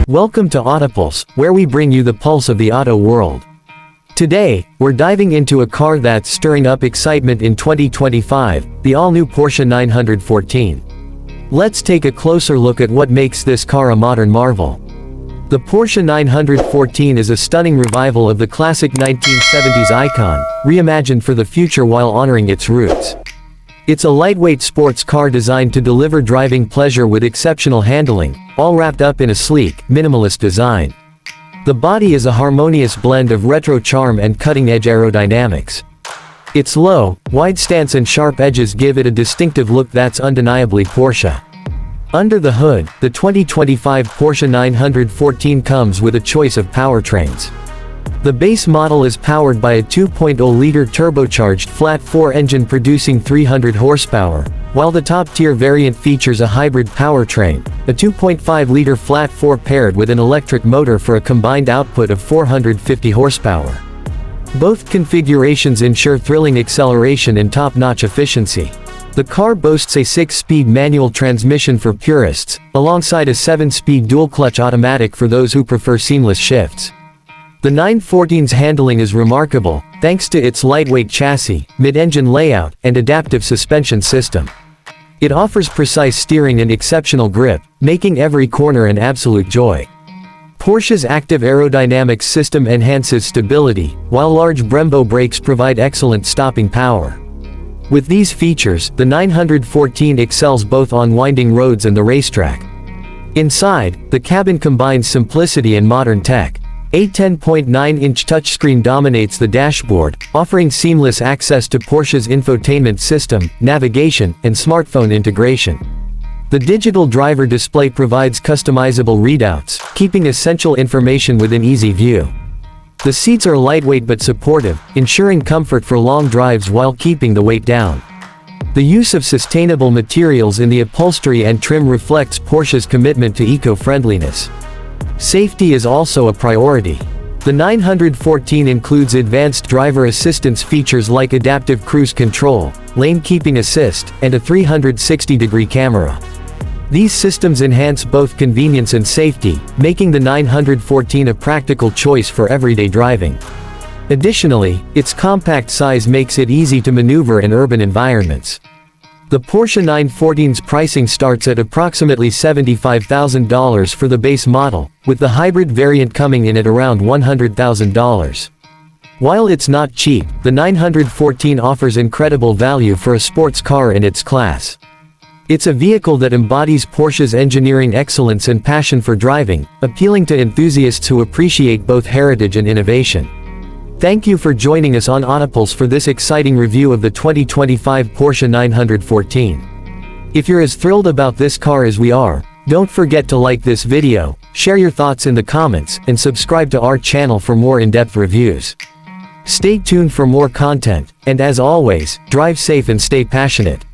Welcome to Autopulse, where we bring you the pulse of the auto world. Today, we're diving into a car that's stirring up excitement in 2025, the all-new Porsche 914. Let's take a closer look at what makes this car a modern marvel. The Porsche 914 is a stunning revival of the classic 1970s icon, reimagined for the future while honoring its roots. It's a lightweight sports car designed to deliver driving pleasure with exceptional handling, all wrapped up in a sleek, minimalist design. The body is a harmonious blend of retro charm and cutting-edge aerodynamics. Its low, wide stance and sharp edges give it a distinctive look that's undeniably Porsche. Under the hood, the 2025 Porsche 914 comes with a choice of powertrains. The base model is powered by a 2.0-liter turbocharged flat-4 engine producing 300 horsepower, while the top-tier variant features a hybrid powertrain, a 2.5-liter flat-4 paired with an electric motor for a combined output of 450 horsepower. Both configurations ensure thrilling acceleration and top-notch efficiency. The car boasts a 6-speed manual transmission for purists, alongside a 7-speed dual-clutch automatic for those who prefer seamless shifts. The 914's handling is remarkable, thanks to its lightweight chassis, mid-engine layout, and adaptive suspension system. It offers precise steering and exceptional grip, making every corner an absolute joy. Porsche's active aerodynamics system enhances stability, while large Brembo brakes provide excellent stopping power. With these features, the 914 excels both on winding roads and the racetrack. Inside, the cabin combines simplicity and modern tech. A 10.9-inch touchscreen dominates the dashboard, offering seamless access to Porsche's infotainment system, navigation, and smartphone integration. The digital driver display provides customizable readouts, keeping essential information within easy view. The seats are lightweight but supportive, ensuring comfort for long drives while keeping the weight down. The use of sustainable materials in the upholstery and trim reflects Porsche's commitment to eco-friendliness. Safety is also a priority. The 914 includes advanced driver assistance features like adaptive cruise control, lane keeping assist, and a 360-degree camera. These systems enhance both convenience and safety, making the 914 a practical choice for everyday driving. Additionally, its compact size makes it easy to maneuver in urban environments. The Porsche 914's pricing starts at approximately $75,000 for the base model, with the hybrid variant coming in at around $100,000. While it's not cheap, the 914 offers incredible value for a sports car in its class. It's a vehicle that embodies Porsche's engineering excellence and passion for driving, appealing to enthusiasts who appreciate both heritage and innovation. Thank you for joining us on Autopulse for this exciting review of the 2025 Porsche 914. If you're as thrilled about this car as we are, don't forget to like this video, share your thoughts in the comments, and subscribe to our channel for more in-depth reviews. Stay tuned for more content, and as always, drive safe and stay passionate.